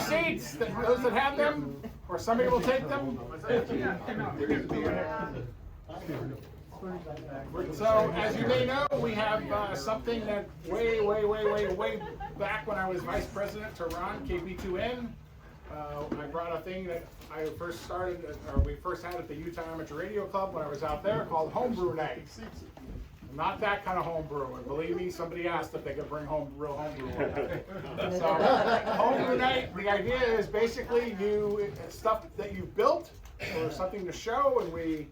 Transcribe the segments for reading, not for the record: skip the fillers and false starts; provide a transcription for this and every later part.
seats, those that have them, or somebody will take them. So, as you may know, we have something that way back when I was vice president to run KP2N. I brought a thing that I first started, or we first had at the Utah Amateur Radio Club when I was out there, called Homebrew Night. Not that kind of homebrew, and believe me, somebody asked if they could bring home real homebrew. So, Homebrew Night, the idea is basically stuff that you've built or something to show, and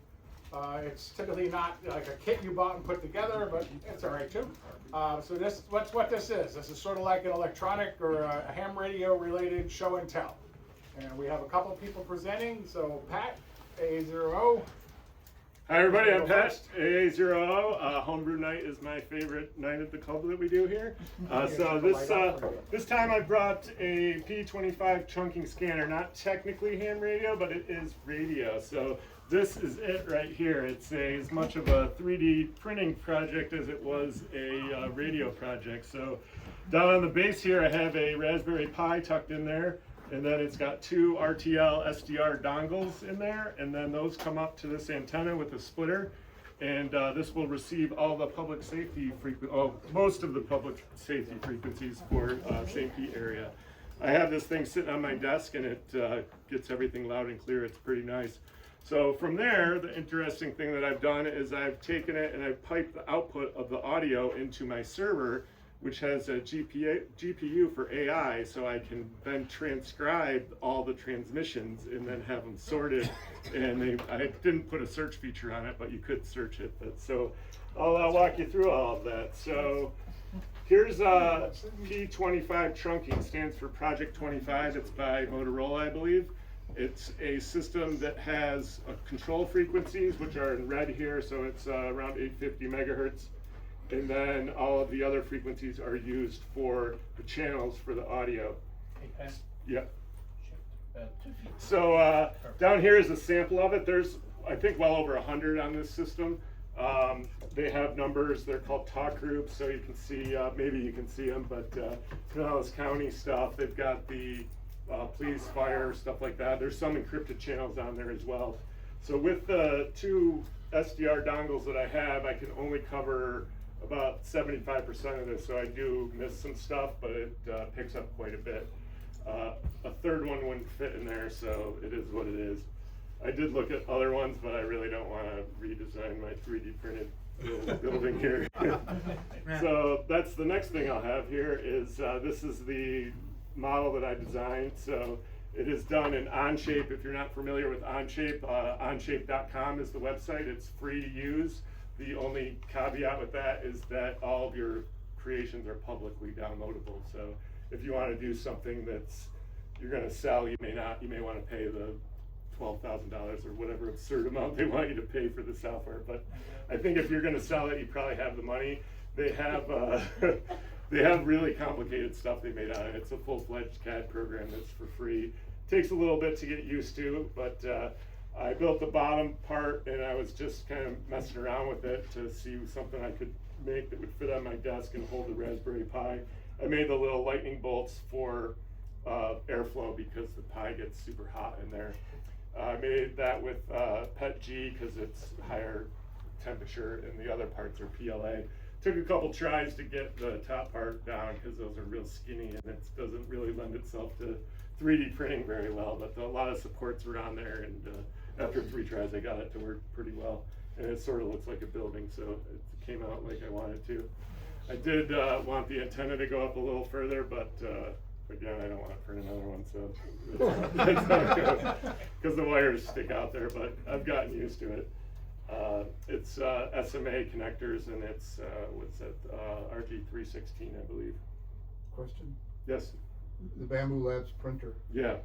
it's typically not like a kit you bought and put together, but it's all right too. So what's what this is. This is sort of like an electronic or a ham radio related show and tell. And we have a couple people presenting. So Pat, AA0O. Hi everybody, I'm Pat, AA0O. Homebrew Night is my favorite night at the club that we do here. This time I brought a P25 chunking scanner, not technically ham radio, but it is radio. So this is it right here. It's as much of a 3D printing project as it was a radio project. So down on the base here I have a Raspberry Pi tucked in there. And then it's got two RTL SDR dongles in there, and then those come up to this antenna with a splitter, and this will receive all the public safety most of the public safety frequencies for St. Pete area. I have this thing sitting on my desk, and it gets everything loud and clear. It's pretty nice. So from there, the interesting thing that I've done is I've taken it and I've piped the output of the audio into my server, which has a GPU for AI, so I can then transcribe all the transmissions and then have them sorted. And I didn't put a search feature on it, but you could search it. So I'll walk you through all of that. So here's P25 trunking, stands for Project 25. It's by Motorola, I believe. It's a system that has control frequencies, which are in red here, so it's around 850 megahertz. And then all of the other frequencies are used for the channels for the audio. Yeah. So down here is a sample of it. There's, I think, well over 100 on this system. They have numbers. They're called talk groups, so you can see, maybe you can see them, but Pinellas County stuff. They've got the police, fire, stuff like that. There's some encrypted channels on there as well. So with the two SDR dongles that I have, I can only cover about 75% of this, so I do miss some stuff, but it picks up quite a bit. A third one wouldn't fit in there, so it is what it is. I did look at other ones, but I really don't want to redesign my 3D printed building here. So that's the next thing I'll have here is this is the model that I designed. So it is done in Onshape. If you're not familiar with Onshape, onshape.com is the website. It's free to use. The only caveat with that is that all of your creations are publicly downloadable. So if you want to do something that's you're going to sell, you may want to pay the $12,000 or whatever absurd amount they want you to pay for the software. But I think if you're going to sell it, you probably have the money. They have they have really complicated stuff they made on it. It's a full-fledged CAD program that's for free. Takes a little bit to get used to, but I built the bottom part and I was just kind of messing around with it to see something I could make that would fit on my desk and hold the Raspberry Pi. I made the little lightning bolts for airflow because the Pi gets super hot in there. I made that with PETG because it's higher temperature and the other parts are PLA. Took a couple tries to get the top part down because those are real skinny and it doesn't really lend itself to 3D printing very well, but a lot of supports were on there, and after 3 tries I got it to work pretty well, and it sort of looks like a building, so it came out like I wanted to. I did want the antenna to go up a little further, but again, I don't want to print another one, so it's not good because the wires stick out there, but I've gotten used to it. It's SMA connectors, and it's what's that, RG316, I believe. Question? Yes. The Bamboo Labs printer. Yeah.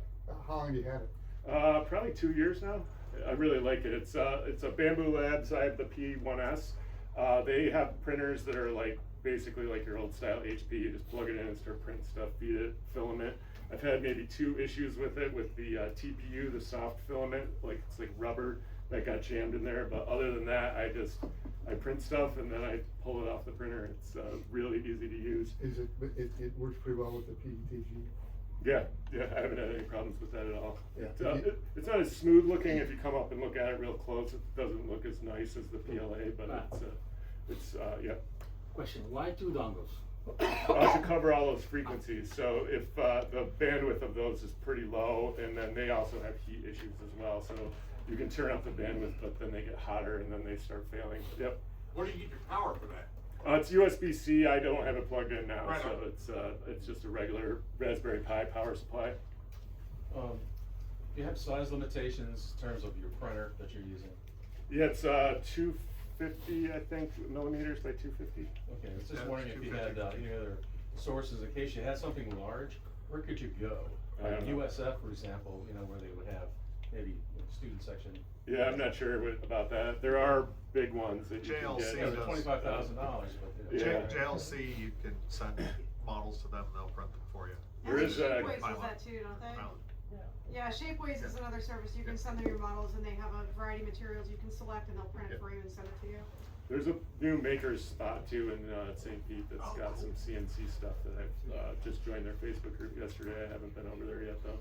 How long have you had it? Probably 2 years now. I really like it. It's a Bamboo Labs. I have the P1S. They have printers that are like basically like your old style HP. You just plug it in and start printing stuff, feed it, filament. I've had maybe 2 issues with it, with the TPU, the soft filament, like it's like rubber that got jammed in there. But other than that, I print stuff and then I pull it off the printer. It's really easy to use. Is it works pretty well with the PETG? Yeah, I haven't had any problems with that at all. Yeah. It's not as smooth looking if you come up and look at it real close. It doesn't look as nice as the PLA, but yeah. Question, why 2 dongles? To cover all those frequencies. So if the bandwidth of those is pretty low, and then they also have heat issues as well. So you can turn up the bandwidth, but then they get hotter and then they start failing. Yep. Where do you get your power for that? It's USB-C. I don't have it plugged in now, Right so on. it's just a regular Raspberry Pi power supply. Do you have size limitations in terms of your printer that you're using? Yeah, it's 250, I think, millimeters by 250. Okay, I was just Yeah, wondering if you had 250. any other sources in case you had something large. Where could you go? I don't know. USF, for example, where they would have maybe student section. Yeah, I'm not sure about that. There are big ones that you can JLC get. Yeah, does. $25,000, but Yeah. JLC, you can send models to them, they'll print them for you. There is Shapeways Buy does one. that too, don't they? Well, Yeah, Shapeways is another service. You can send them your models and they have a variety of materials you can select and they'll print it for you and send it to you. There's a new maker's spot too in St. Pete that's got some CNC stuff that I've just joined their Facebook group yesterday. I haven't been over there yet though.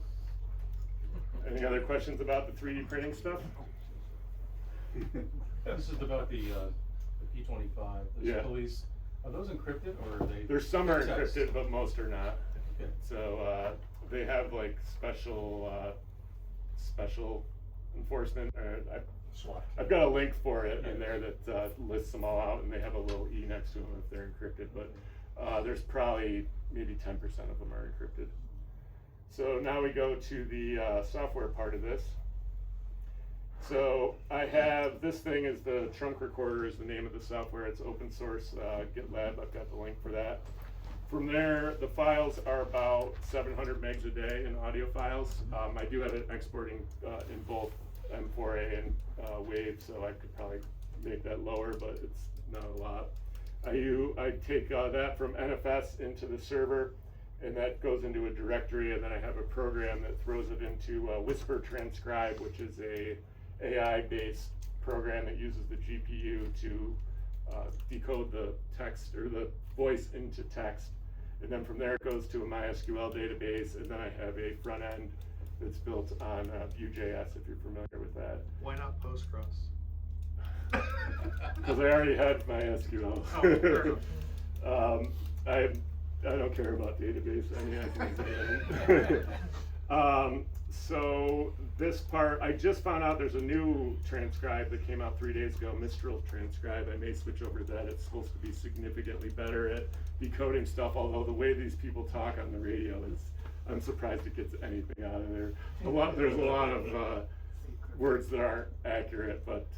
Any other questions about the 3D printing stuff? this is about the P25, the Yeah. police. Are those encrypted or are they? There's some are text? encrypted, but most are not. Okay. So they have like special enforcement. I've got a link for it in there that lists them all out, and they have a little E next to them if they're encrypted. But there's probably maybe 10% of them are encrypted. So now we go to the software part of this. So I have, this thing is the trunk recorder is the name of the software. It's open source, GitLab. I've got the link for that. From there, the files are about 700 megs a day in audio files. I do have it exporting in both M4A and WAV, so I could probably make that lower, but it's not a lot. I take that from NFS into the server, and that goes into a directory, and then I have a program that throws it into Whisper Transcribe, which is a AI-based program that uses the GPU to decode the text or the voice into text. And then from there it goes to a MySQL database, and then I have a front end that's built on Vue.js, if you're familiar with that. why not Postgres? Because I already had MySQL. Oh, fair enough. I don't care about database. I mean, I can use it. So this part, I just found out there's a new transcribe that came out 3 days ago, Mistral transcribe. I may switch over to that. It's supposed to be significantly better at decoding stuff, although the way these people talk on the radio is, I'm surprised it gets anything out of there. There's a lot of words that aren't accurate, but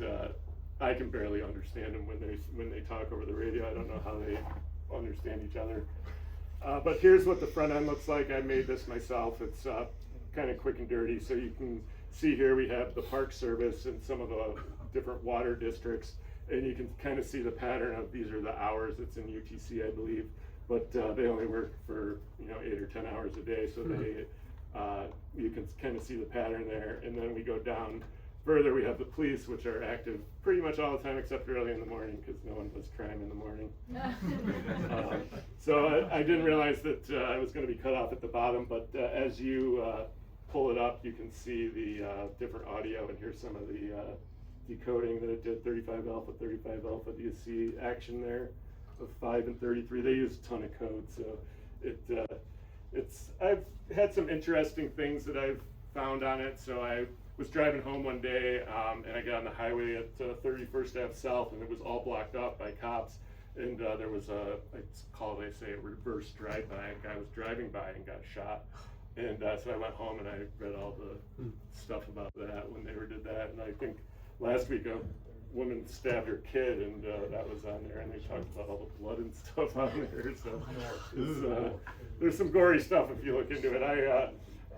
I can barely understand them when they talk over the radio. I don't know how they understand each other. But here's what the front end looks like. I made this myself. It's kind of quick and dirty. So you can see here we have the Park Service and some of the different water districts, and you can kind of see the pattern of these are the hours. It's in UTC, I believe, but they only work for 8 or 10 hours a day. So they you can kind of see the pattern there. And then we go down further. We have the police, which are active pretty much all the time except early in the morning because no one does crime in the morning. So I didn't realize that I was going to be cut off at the bottom, but as you pull it up, you can see the different audio, and here's some of the decoding that it did, 35 alpha. Do you see action there of 5 and 33? They use a ton of code, so I've had some interesting things that I've found on it. So I was driving home one day, and I got on the highway at 31st Ave South, and it was all blocked off by cops. And there was it's called, they say, a reverse drive-by. A guy was driving by and got shot. And so I went home and I read all the stuff about that when they did that. And I think last week a woman stabbed her kid, and that was on there. And they talked about all the blood and stuff on there. So there's some gory stuff if you look into it.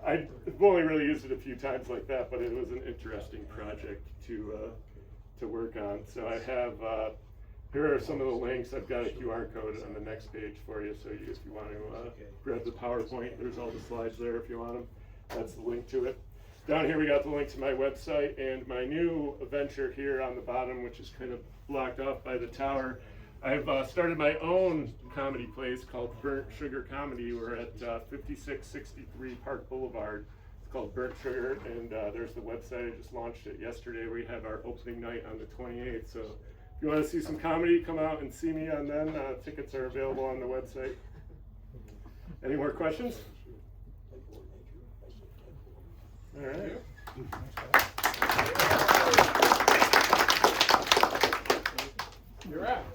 I've only really used it a few times like that, but it was an interesting project to work on. So I have, here are some of the links. I've got a QR code on the next page for you, so if you want to grab the PowerPoint, there's all the slides there if you want them. That's the link to it. Down here we got the link to my website and my new venture here on the bottom, which is kind of blocked off by the tower. I've started my own comedy place called Burnt Sugar Comedy. We're at 5663 Park Boulevard. It's called Burnt Sugar, and there's the website. I just launched it yesterday. We have our opening night on the 28th. So if you want to see some comedy, come out and see me on then. Tickets are available on the website. Any more questions? All right. You're up.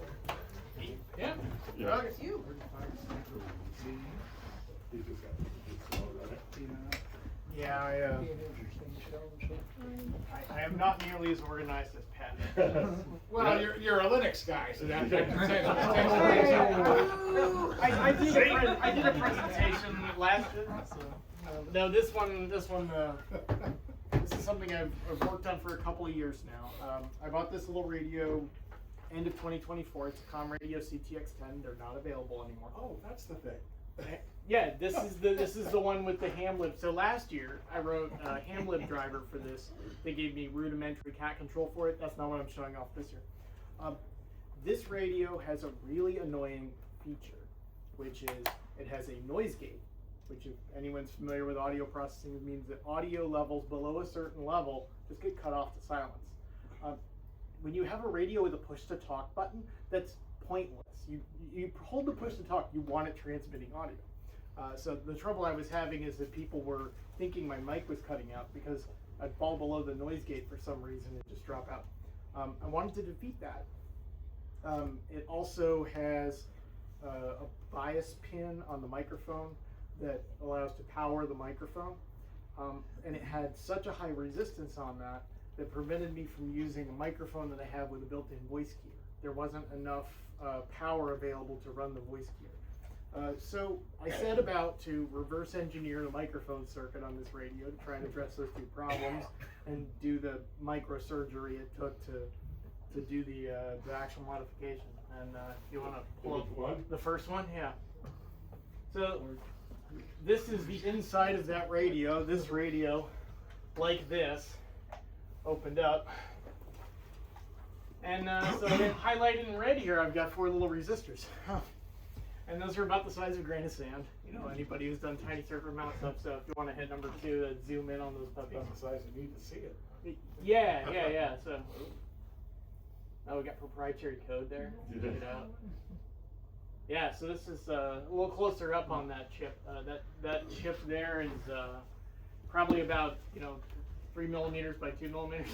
Yeah. Yeah. It's you. Yeah, I am not nearly as organized as Pat. Well, you're a Linux guy, so that I did a presentation last. No, this is something I've worked on for a couple of years now. I bought this little radio end of 2024. It's a Radio CTX10. They're not available anymore. Oh, that's the thing. Yeah, this is the one with the hamlib. So last year I wrote a hamlib driver for this. They gave me rudimentary cat control for it. That's not what I'm showing off this year. This radio has a really annoying feature, which is it has a noise gate, which if anyone's familiar with audio processing, means that audio levels below a certain level just get cut off to silence. When you have a radio with a push-to-talk button, that's pointless. You hold the push-to-talk, you want it transmitting audio. So the trouble I was having is that people were thinking my mic was cutting out because I'd fall below the noise gate for some reason and just drop out. I wanted to defeat that. It also has a bias pin on the microphone that allows to power the microphone. And it had such a high resistance on that prevented me from using a microphone that I have with a built-in voice keyer. There wasn't enough power available to run the voice keyer. So I set about to reverse engineer the microphone circuit on this radio to try and address those two problems and do the microsurgery it took to do the actual modification. And if you want to pull up the first one, yeah. So this is the inside of that radio. This radio, like this, opened up. And so highlighted in red here, I've got 4 little resistors. And those are about the size of a grain of sand. You know, anybody who's done tiny circuit mount stuff, so if you want to hit number 2, zoom in on those puppies. That's the size you need to see it. Yeah. So, we got proprietary code there. Check it out. Yeah, so this is a little closer up on that chip. That chip there is probably about 3 millimeters by 2 millimeters.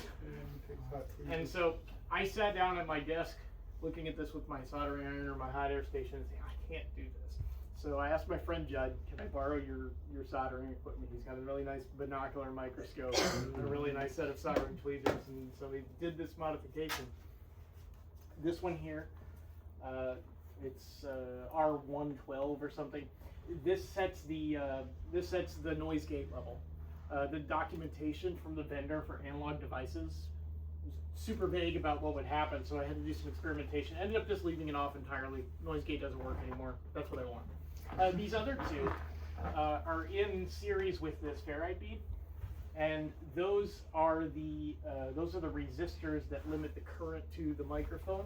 And so I sat down at my desk looking at this with my soldering iron or my hot air station and saying, I can't do this. So I asked my friend Judd, can I borrow your soldering equipment? He's got a really nice binocular microscope and a really nice set of soldering tweezers. And so we did this modification. This one here, it's R112 or something. This sets the noise gate level. The documentation from the vendor for analog devices was super vague about what would happen, so I had to do some experimentation. Ended up just leaving it off entirely. Noise gate doesn't work anymore. That's what I want. These other two are in series with this ferrite bead, and those are the resistors that limit the current to the microphone.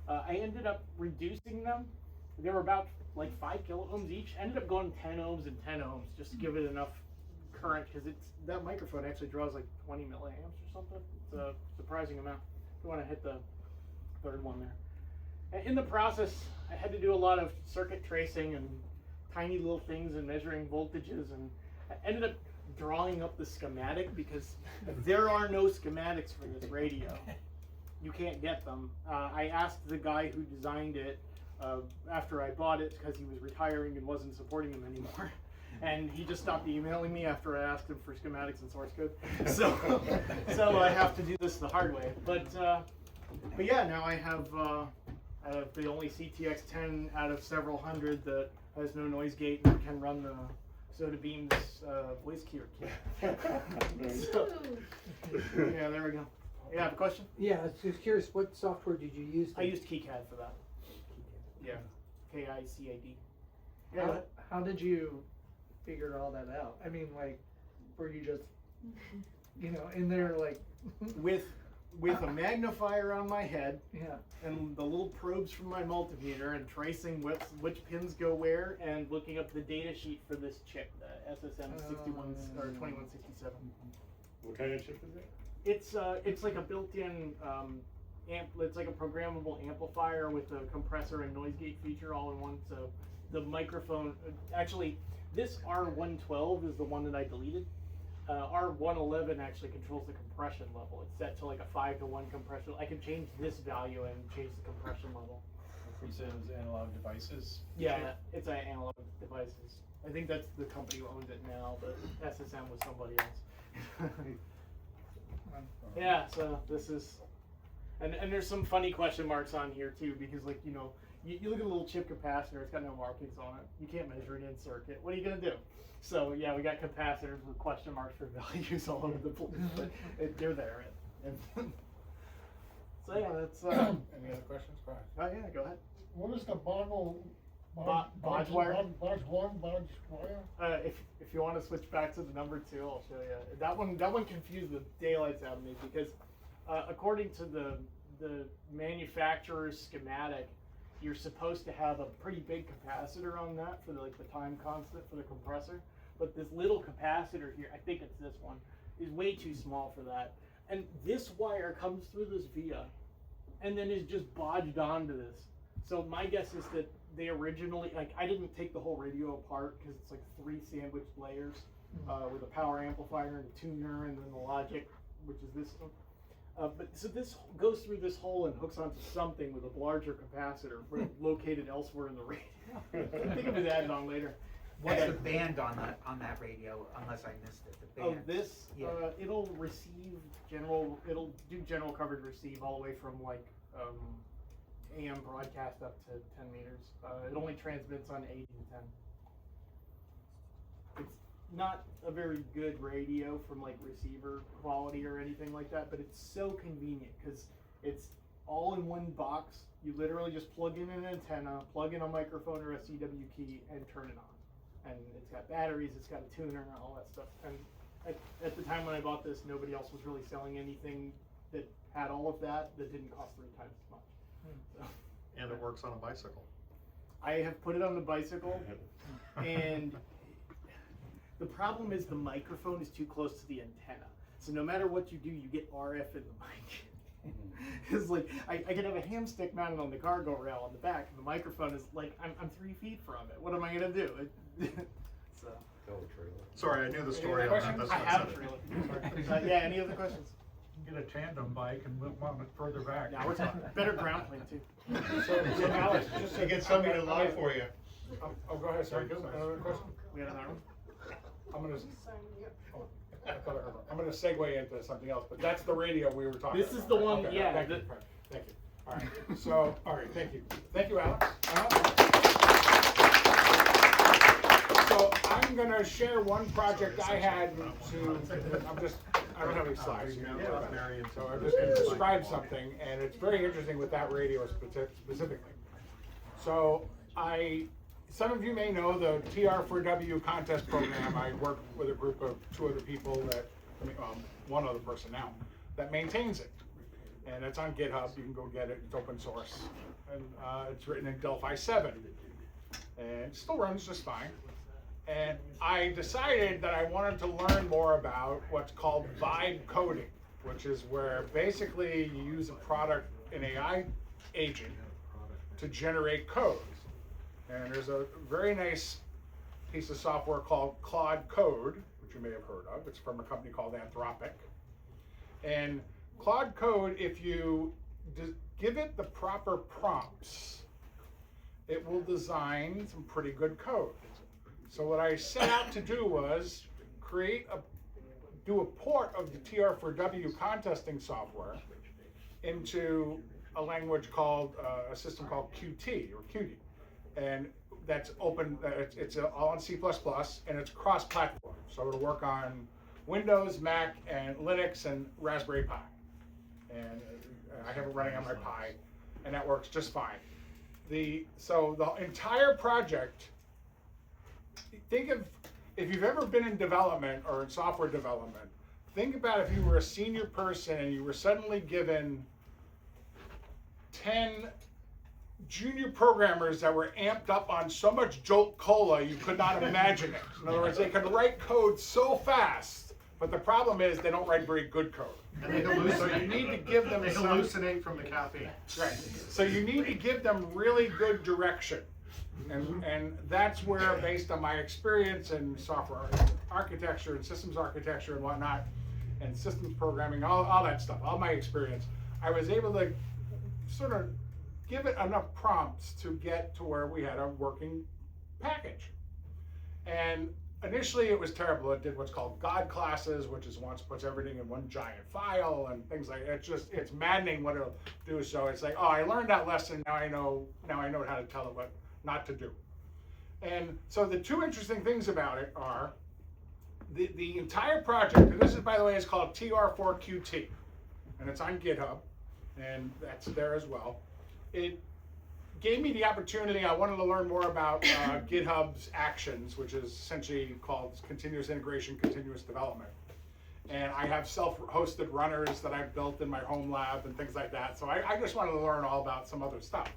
I ended up reducing them. They were about like 5 kilo ohms each. Ended up going 10 ohms and 10 ohms just to give it enough current, because that microphone actually draws like 20 milliamps or something. It's a surprising amount. If you want to hit the third one there. And in the process, I had to do a lot of circuit tracing and tiny little things and measuring voltages, and I ended up drawing up the schematic because there are no schematics for this radio. You can't get them. I asked the guy who designed it after I bought it because he was retiring and wasn't supporting them anymore. And he just stopped emailing me after I asked him for schematics and source code. So I have to do this the hard way. But yeah, now I have the only CTX10 out of several hundred that has no noise gate and can run the Soda Beam's voice keyer kit. So, yeah, there we go. You have a question? Yeah, I was just curious, what software did you use? I used KiCad for that. Yeah, KICAD. Yeah. How did you figure all that out? I mean, like, were you just, in there, like... with a magnifier on my head Yeah. and the little probes from my multimeter and tracing which pins go where and looking up the data sheet for this chip, the SSM 61 or 2167. What kind of chip is it? It's like a built-in it's like a programmable amplifier with a compressor and noise gate feature all in one. So the microphone, actually, this R112 is the one that I deleted. R111 actually controls the compression level. It's set to like a 5-to-1 compression. I can change this value and change the compression level. It says analog devices. Yeah, it's an analog devices. I think that's the company who owns it now, but SSM was somebody else. Yeah, so this is, and there's some funny question marks on here too, because like, you know, you look at a little chip capacitor, it's got no markings on it. You can't measure it in circuit. What are you gonna do? So yeah, we got capacitors with question marks for values all over the place, but they're there. So yeah, that's. Any other questions? Go ahead. Oh yeah, go ahead. What is the Bodge Bodge wire? Bodge 1, Bodge wire? If you want to switch back to the number 2, I'll show you. That one confused the daylights out of me because according to the manufacturer's schematic, you're supposed to have a pretty big capacitor on that for the time constant for the compressor. But this little capacitor here, I think it's this one, is way too small for that. And this wire comes through this via and then is just bodged onto this. So my guess is that they originally, I didn't take the whole radio apart because it's like 3 sandwiched layers with a power amplifier and a tuner and then the logic, which is this one. So this goes through this hole and hooks onto something with a larger capacitor located elsewhere in the radio. I think of it added on later. What's the band on that radio? Unless I missed it. The band. Oh, this it'll receive general. It'll do general coverage receive all the way from like AM broadcast up to 10 meters. It only transmits on 80 to 10. It's not a very good radio from like receiver quality or anything like that, but it's so convenient because it's all in one box. You literally just plug in an antenna, plug in a microphone or a CW key, and turn it on. And it's got batteries, it's got a tuner, and all that stuff. And at the time when I bought this, nobody else was really selling anything that had all of that didn't cost 3 times as much. So, And it works on a bicycle. I have put it on the bicycle, and the problem is the microphone is too close to the antenna. So no matter what you do, you get RF in the mic. It's like I can have a ham stick mounted on the cargo rail on the back, and the microphone is like I'm 3 feet from it. What am I gonna do? So. Sorry, I knew the story on that. That's I why have said a it. trailer. Yeah. Any other questions? Get a tandem bike and mount it further back. Now we're talking better ground plane too. So Alex, just To get somebody to lie for you. Oh, go ahead. Sorry. Another question? We got another one. I'm gonna segue into something else, but that's the radio we were talking about. This is the one, Okay, yeah. Thank you. All right. So, all right. Thank you. Thank you, Alex. So I'm gonna share one project I had I don't have any slides. So I'm just gonna describe something, and it's very interesting with that radio specifically. So some of you may know the TR4W contest program. I work with a group of 2 other people one other person now, that maintains it. And it's on GitHub, you can go get it, it's open source. And it's written in Delphi 7. And it still runs just fine. And I decided that I wanted to learn more about what's called vibe coding, which is where basically you use an AI agent to generate code. And there's a very nice piece of software called Claude Code, which you may have heard of. It's from a company called Anthropic. And Claude Code, if you give it the proper prompts, it will design some pretty good code. So what I set out to do was do a port of the TR4W contesting software into a language called, a system called Qt or Qt. And that's open, it's all on C++, and it's cross-platform. So it'll work on Windows, Mac, and Linux, and Raspberry Pi. And I have it running on my Pi, and that works just fine. So the entire project, think of, if you've ever been in development or in software development, think about if you were a senior person and you were suddenly given 10 junior programmers that were amped up on so much Jolt Cola you could not imagine it. In other words, they could write code so fast, but the problem is they don't write very good code. And they hallucinate. So you need to give them They some, hallucinate from the caffeine. right. So you need to give them really good direction. And that's where, based on my experience in software architecture and systems architecture and whatnot, and systems programming, all that stuff, all my experience, I was able to sort of give it enough prompts to get to where we had a working package. And initially it was terrible. It did what's called God classes, which is once puts everything in one giant file and things like that. It's maddening what it'll do. So it's like, oh, I learned that lesson, now I know how to tell it what not to do. And so the two interesting things about it are the entire project, and this is, by the way, is called TR4QT, and it's on GitHub, and that's there as well. It gave me the opportunity, I wanted to learn more about GitHub's actions, which is essentially called continuous integration, continuous development. And I have self-hosted runners that I've built in my home lab and things like that. So I just wanted to learn all about some other stuff.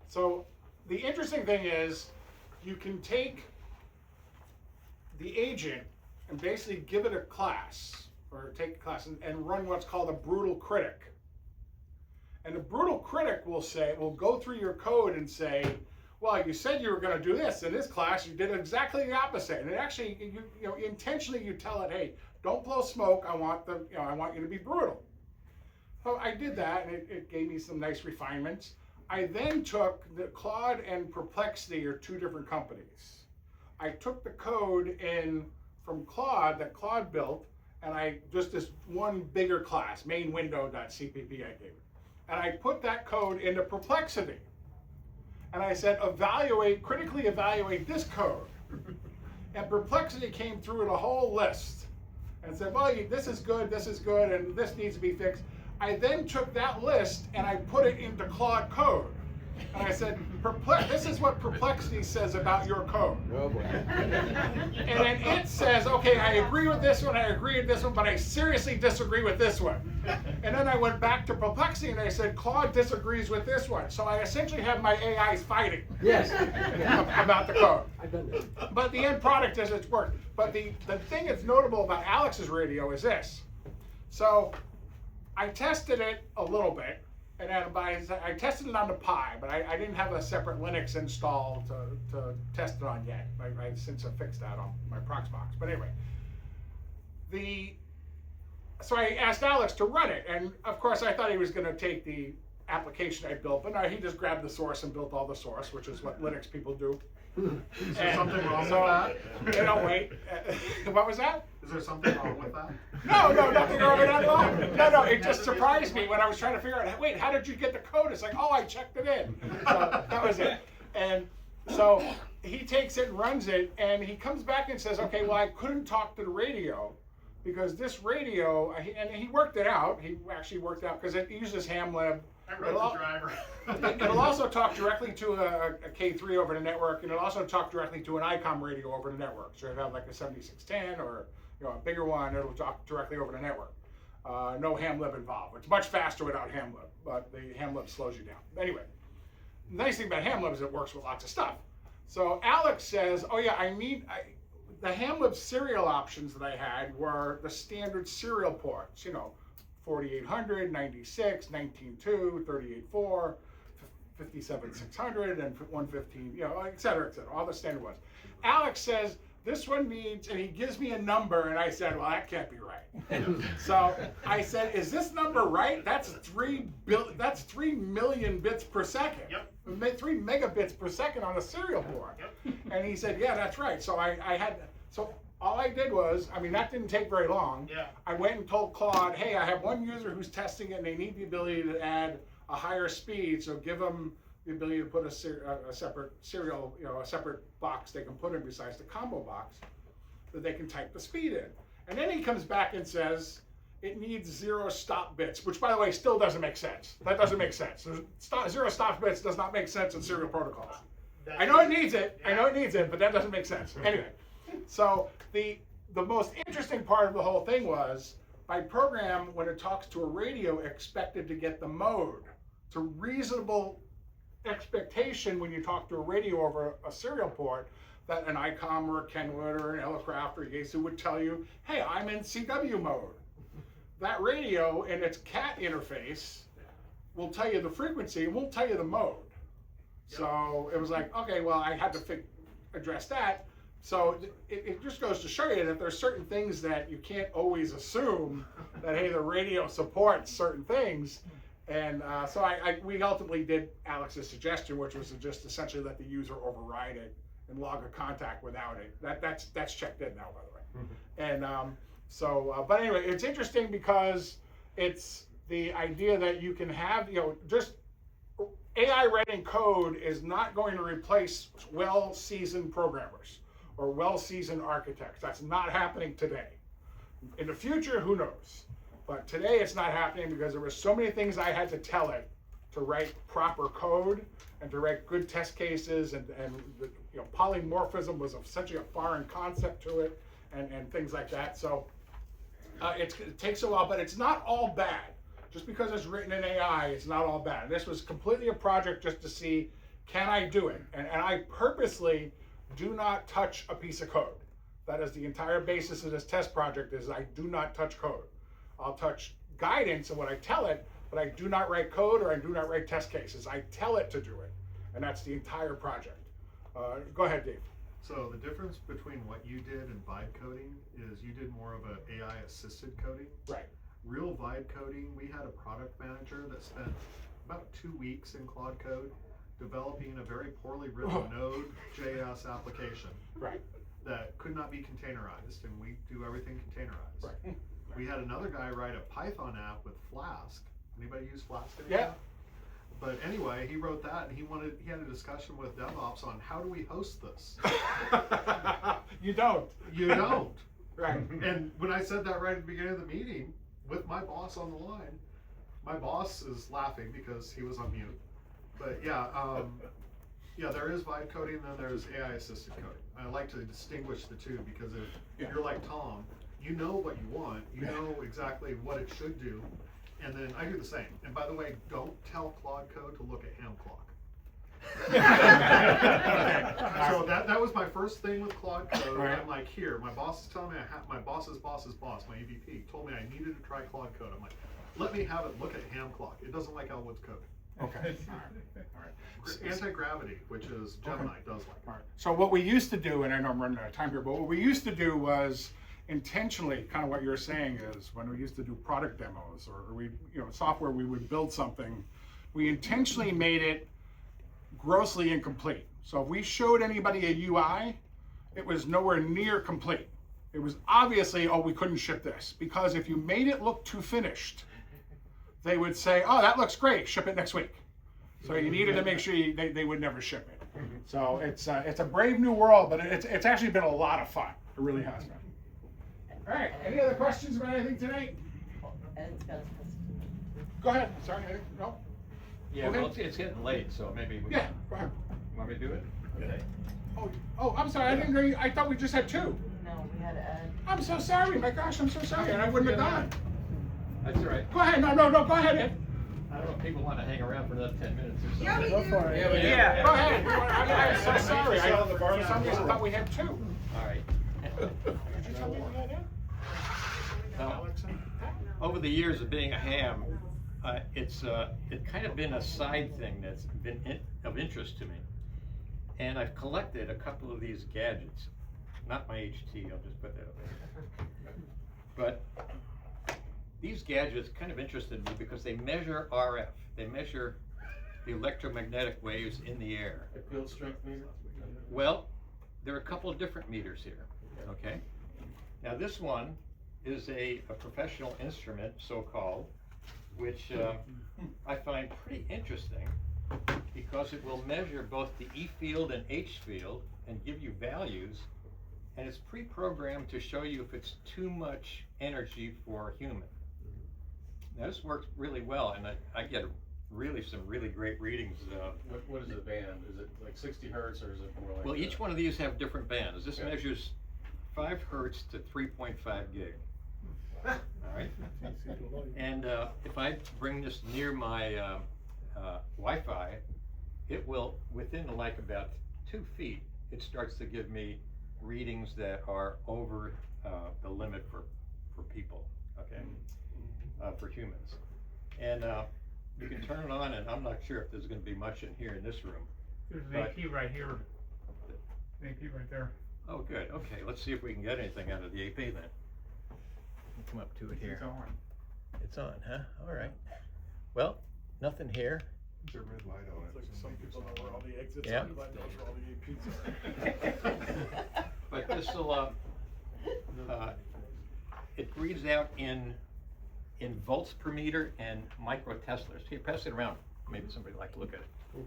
So the interesting thing is you can take the agent and basically give it a class, or take a class and run what's called a brutal critic. And the brutal critic will go through your code and say, well, you said you were going to do this in this class, you did exactly the opposite. And it actually, you know, intentionally you tell it, hey, don't blow smoke. I want you to be brutal. So I did that, and it gave me some nice refinements. I then took the Claude and Perplexity are two different companies. I took the code from Claude that Claude built, and I just this one bigger class, main window.cpp I gave it. And I put that code into Perplexity. And I said, critically evaluate this code. And Perplexity came through with a whole list and said, well, this is good, and this needs to be fixed. I then took that list and I put it into Claude code. And I said, this is what Perplexity says about your code. Oh boy. And then it says, okay, I agree with this one, I agree with this one, but I seriously disagree with this one. And then I went back to Perplexity and I said, Claude disagrees with this one. So I essentially have my AIs fighting about the code. I've done that. But the end product is it's worked. But the thing that's notable about Alex's radio is this. So I tested it a little bit. And then I tested it on the Pi, but I didn't have a separate Linux install to test it on yet. I since I fixed that on my Proxmox. But anyway, so I asked Alex to run it, and of course I thought he was going to take the application I built, but no, he just grabbed the source and built all the source, which is what Linux people do. Is there something wrong with that? You know, wait, what was that? Is there something wrong with that? No, nothing wrong with that at all. No, it just surprised me when I was trying to figure out, wait, how did you get the code? It's like, oh, I checked it in. So that was it. And so he takes it and runs it, and he comes back and says, okay, well, I couldn't talk to the radio because this radio, and he worked it out. He actually worked out because it uses HamLib. I wrote the driver. It'll also talk directly to a K3 over the network, and it'll also talk directly to an ICOM radio over the network. So if you have like a 7610 or a bigger one, it'll talk directly over the network. No HamLib involved. It's much faster without HamLib, but the HamLib slows you down. Anyway, the nice thing about HamLib is it works with lots of stuff. So Alex says, oh yeah, the HamLib serial options that I had were the standard serial ports, 4800, 96, 19.2, 38.4, 57.600, and 115, et cetera, all the standard ones. Alex says, this one needs, and he gives me a number, and I said, well, that can't be right. So I said, is this number right? That's 3 million bits per second. Yep. 3 megabits per second on a serial port. Yep. And he said, yeah, that's right. So all I did was, that didn't take very long. Yeah. I went and told Claude, hey, I have one user who's testing it and they need the ability to add a higher speed, so give them the ability to put a separate serial, a separate box they can put in besides the combo box that they can type the speed in. And then he comes back and says, it needs 0 stop bits, which by the way still doesn't make sense. That doesn't make sense. 0 stop bits does not make sense in serial protocols. I know it needs it, but that doesn't make sense. Anyway. So the most interesting part of the whole thing was, by program, when it talks to a radio, expected to get the mode. It's a reasonable expectation when you talk to a radio over a serial port that an ICOM or a Kenwood or an Elecraft or a Yaesu would tell you, hey, I'm in CW mode. That radio in its CAT interface will tell you the frequency, it won't tell you the mode. So it was like, okay, well, I had to address that. So it just goes to show you that there's certain things that you can't always assume that, hey, the radio supports certain things. And so we ultimately did Alex's suggestion, which was to just essentially let the user override it and log a contact without it. That's checked in now, by the way. And but anyway, it's interesting because it's the idea that you can have, just AI writing code is not going to replace well-seasoned programmers or well-seasoned architects. That's not happening today. In the future, who knows? But today it's not happening because there were so many things I had to tell it to write proper code and to write good test cases, and polymorphism was essentially a foreign concept to it, and things like that. So it takes a while, but it's not all bad. Just because it's written in AI, it's not all bad. This was completely a project just to see, can I do it? And I purposely do not touch a piece of code. That is the entire basis of this test project, is I do not touch code. I'll touch guidance and what I tell it, but I do not write code or I do not write test cases. I tell it to do it, and that's the entire project. Go ahead, Dave. So the difference between what you did and vibe coding is you did more of an AI assisted coding. Right. Real vibe coding, we had a product manager that spent about 2 weeks in Claude Code developing a very poorly written Node.js application. Right. That could not be containerized, and we do everything containerized. Right. We had another guy write a Python app with Flask. Anybody use Flask anymore? Yeah. But anyway, he wrote that, and he had a discussion with DevOps on how do we host this. You don't. You don't. Right. And when I said that right at the beginning of the meeting, with my boss on the line, my boss is laughing because he was on mute. But yeah, there is vibe coding, and then there's AI assisted coding. I like to distinguish the two because if you're like Tom, you know what you want, you know exactly what it should do, and then I do the same. And by the way, don't tell Claude Code to look at ham clock. So that was my first thing with Claude Code. Right. I'm like, here, my boss is telling me my boss's boss's boss, my EVP, told me I needed to try Claude Code. I'm like, let me have it look at ham clock. It doesn't like Elwood's code. Okay. All right. Anti-gravity, which is Gemini, does like it. All right. So what we used to do, and I know I'm running out of time here, but what we used to do was intentionally, kind of what you're saying is, when we used to do product demos or we, software, we would build something, we intentionally made it grossly incomplete. So if we showed anybody a UI, it was nowhere near complete. It was obviously, we couldn't ship this, because if you made it look too finished, they would say, oh, that looks great, ship it next week. So you needed to make sure they would never ship it. So it's a brave new world, but it's actually been a lot of fun. It really has been. All right, any other questions about anything tonight? Go ahead, sorry, no? Yeah, Okay. well, it's getting late, so maybe we Yeah, go ahead. want me to do it? Okay. Oh, I'm sorry, I didn't know you, I thought we just had two. No, we had Ed. I'm so sorry, my gosh, I'm so sorry, and I wouldn't have gone. That's all right. Go ahead, no, go ahead, Ed. I don't know if people want to hang around for another 10 minutes or something. Yeah, we do. Go ahead, I'm so sorry, for some reason I thought we had two. All right. Did you tell me we had Ed? No. Over the years of being a ham, it's kind of been a side thing that's been of interest to me. And I've collected a couple of these gadgets. Not my HT, I'll just put that up there. But these gadgets kind of interested me because they measure RF. They measure the electromagnetic waves in the air. A field strength meter? Well, there are a couple of different meters here, okay? Now this one is a professional instrument, so-called, which I find pretty interesting because it will measure both the E field and H field and give you values, and it's pre-programmed to show you if it's too much energy for a human. Now this works really well, and I get some really great readings. What is the band? Is it like 60 hertz or is it more like? Well, each one of these have different bands. This measures 5 hertz to 3.5 gig. Alright? And if I bring this near my Wi-Fi, it will, within like about 2 feet, it starts to give me readings that are over the limit for people, okay? For humans. And you can turn it on, and I'm not sure if there's going to be much in here in this room. There's an But- AP right here. An AP right there. Oh, good. Okay, let's see if we can get anything out of the AP then. Come up to it here. It's on. It's on, huh? All right. Well, nothing here. There's a red light on it. Like some people know where all the exits Yeah. are, but knows where all the APs are. But this will, it reads out in volts per meter and microteslers. Here, pass it around. Maybe somebody would like to look at it.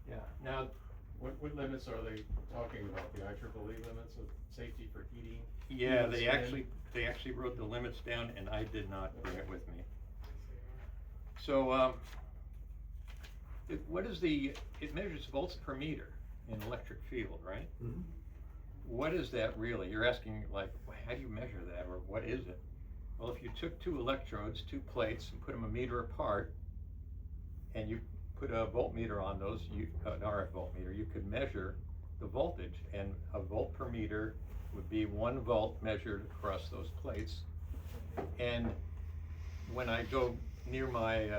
Yeah. Now, What limits are they talking about? The IEEE limits of safety for heating? yeah, heating they actually wrote the limits down, and I did not bring it with me. So, it measures volts per meter in electric field, right? Mm-hmm. What is that really? You're asking, like, how do you measure that, or what is it? Well, if you took 2 electrodes, 2 plates, and put them a meter apart, and you put a voltmeter on those, an RF voltmeter, you could measure the voltage, and a volt per meter would be 1 volt measured across those plates. And when I go near my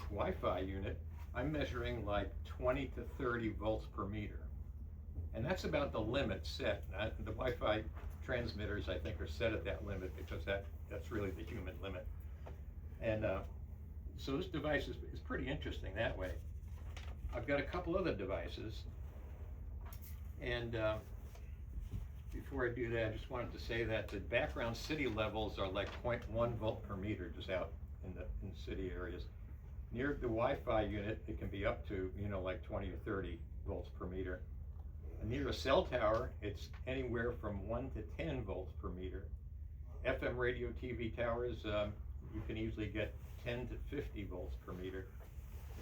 Wi-Fi unit, I'm measuring like 20 to 30 volts per meter. And that's about the limit set. The Wi-Fi transmitters, I think, are set at that limit because that's really the human limit. And so this device is pretty interesting that way. I've got a couple other devices. And before I do that, I just wanted to say that the background city levels are like 0.1 volt per meter just out in the city areas. Near the Wi-Fi unit, it can be up to, like 20 or 30 volts per meter. And near a cell tower, it's anywhere from 1 to 10 volts per meter. FM radio TV towers, you can easily get 10 to 50 volts per meter.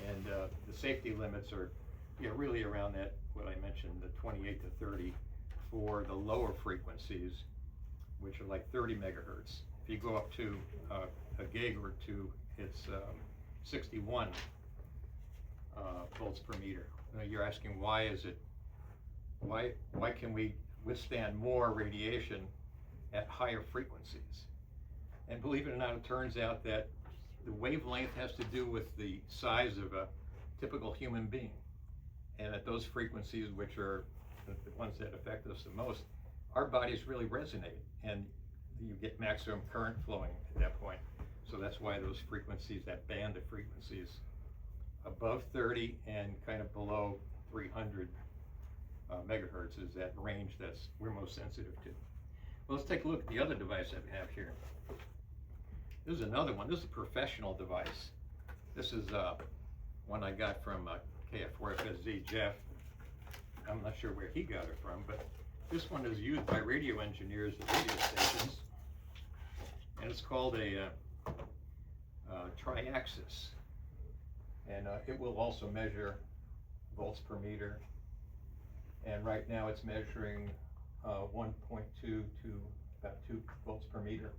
And the safety limits are really around that, what I mentioned, the 28 to 30 for the lower frequencies, which are like 30 megahertz. If you go up to a gig or 2, it's 61 volts per meter. Now you're asking, why can we withstand more radiation at higher frequencies? And believe it or not, it turns out that the wavelength has to do with the size of a typical human being. And at those frequencies, which are the ones that affect us the most, our bodies really resonate, and you get maximum current flowing at that point. So that's why those frequencies, that band of frequencies above 30 and kind of below 300 megahertz is that range we're most sensitive to. Well, let's take a look at the other device that we have here. This is another one. This is a professional device. This is one I got from KO4CEE, Jeff. I'm not sure where he got it from, but this one is used by radio engineers at radio stations, and it's called a triaxis, and it will also measure volts per meter, and right now it's measuring 1.2 to about 2 volts per meter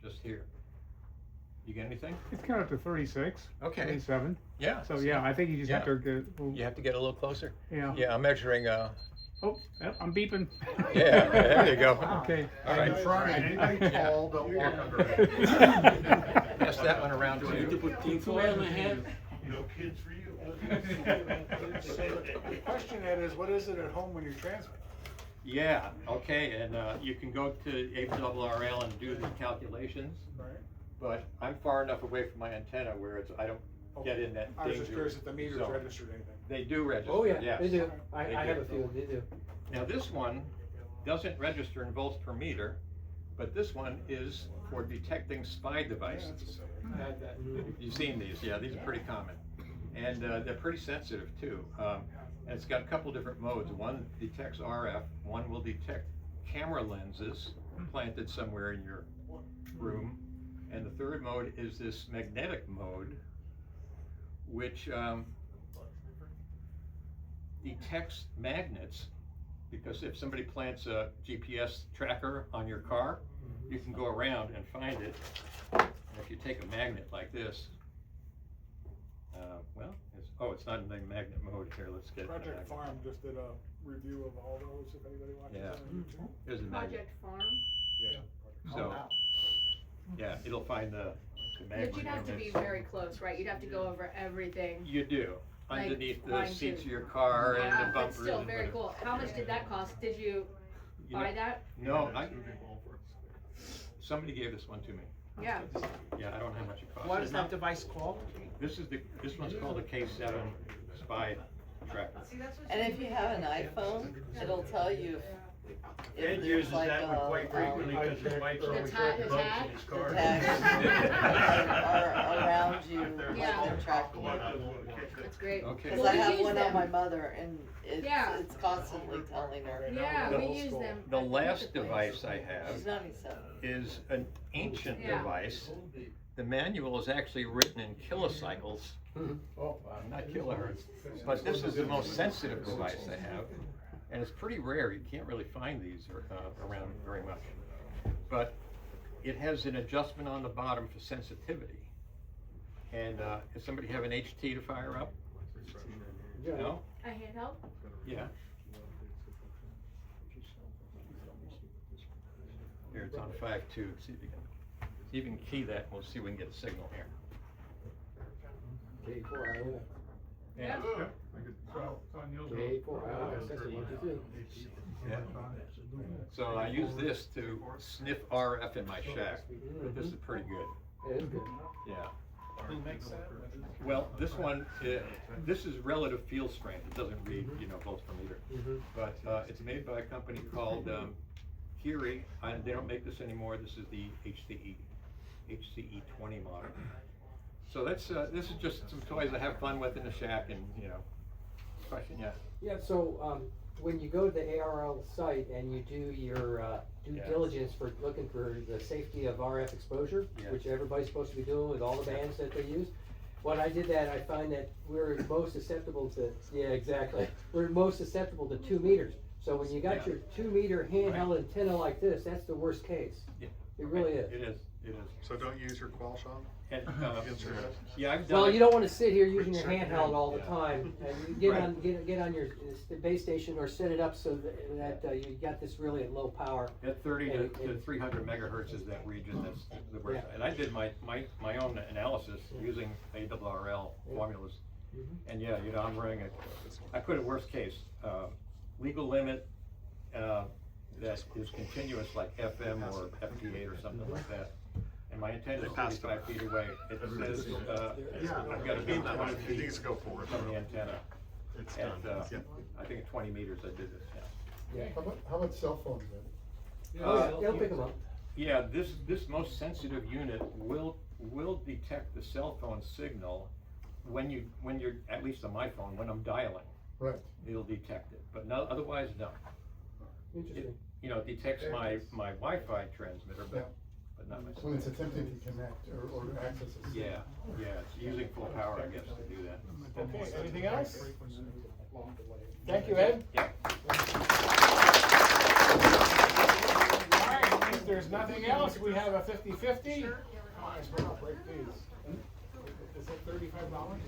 just here. You get anything? It's kind of up to 36, Okay. 37. Yeah. So yeah, I think you just have to get. You have to get a little closer. Yeah. Yeah, I'm measuring. Oh, yep, I'm beeping. Yeah, there you go. Okay. All right. Anybody tall, don't walk under it. Pass that one around Do I need to too. put tinfoil in my head? No kids for you. So the question, Ed, is what is it at home when you're transmitting? Yeah. Okay, and you can go to AA0O and do the calculations. Right. But I'm far enough away from my antenna where I don't get in that I was just danger curious if the meters zone. registered anything. They do register. Oh, yeah, yes. they do. They I have do. a few, they do. Now this one doesn't register in volts per meter, but this one is for detecting spy devices. You've seen these, yeah, these are pretty common. And they're pretty sensitive too. And it's got a couple different modes. One detects RF, one will detect camera lenses planted somewhere in your room. And the third mode is this magnetic mode, which detects magnets because if somebody plants a GPS tracker on your car, you can go around and find it. And if you take a magnet like this, it's not in the magnet mode here. Let's get Project Farm just did a review of all those, if anybody watches Yeah. that on YouTube. There's a magnet. Project Farm. Yeah. So, yeah, it'll find the magnet. But you'd have to be very close, right? You'd have to go over everything. You do, Like underneath the fine seats tooth. of your car and Wow, the but bumpers. still and very whatever. cool. How much did that cost? Did you You buy know- that? No, somebody gave this one to me. Yeah. Yeah, I don't know how much it cost. What is that device called? This one's called a K7 Spy Tracker. And if you have an iPhone, it'll tell you if Ed there's uses like that one quite frequently because his wife's always tag- got the bugs tag? in his the car. tags are around you, Yeah. like they're tracking. That's great. Okay. Cause Well, I we have use one them. on my mother and Yeah. it's constantly telling her. Yeah, The- we use them. The last device I have She's 97. is an ancient Yeah. device. The manual is actually written in kilocycles, not kilohertz. But this is the most sensitive device I have, and it's pretty rare. You can't really find these around very much. But it has an adjustment on the bottom for sensitivity. And does somebody have an HT to fire up? No? A handheld? Yeah. Here, it's on 5.2. See if you can key that. We'll see if we can get a signal here. K4I. Yeah. Yeah. So I use this to sniff RF in my shack. But this is pretty good. It is good. Yeah. Who makes that? Well, this one, this is relative field strength. It doesn't read, volts per meter. But it's made by a company called Curie. They don't make this anymore. This is the HCE 20 model. So this is just some toys I have fun with in the shack, and question, yeah. Yeah, so, when you go to the ARL site and you do your, due Yeah. diligence for looking for the safety of RF exposure, Yeah. which everybody's supposed to be doing with all the bands that they use. When I did that, I find that we're most susceptible to, yeah, exactly. We're most susceptible to 2 meters. So when you got Yeah. your 2 meter handheld antenna like this, that's the worst case. Yeah. It really is. It is. So don't use your Qualcomm? And, Instrument. yeah, I've done Well, it. you don't wanna sit here using your Certain handheld all the yeah. time, and you get on your base station or set it up so that you got this really at low power. At 30 to And- 300 megahertz is that region that's the worst. Yeah. And I did my own analysis using ARRL formulas. And yeah, I'm running I put a worst case, legal limit that is continuous like FM or FT8 or something like that. And my antenna is 35 feet away. It says, I've got to be 20 It feet needs to go forward. from the antenna. It's And, done. Yeah. I think at 20 meters I did this, yeah. How about cell phones then? Oh, yeah, it'll pick them up. Yeah, this most sensitive unit will detect the cell phone signal when you're, at least on my phone, when I'm dialing. Right. It'll detect it, but no, otherwise, no. Interesting. It detects my Wi-Fi transmitter, Yeah. but not my cell When it's phone. attempting to connect or access it. Yeah, it's using full power, I guess, to do that. Okay, anything else? Thank you, Ed. Yeah. All right, if there's nothing else, we have a 50-50. Oh, I swear I'll break these. Is it $35?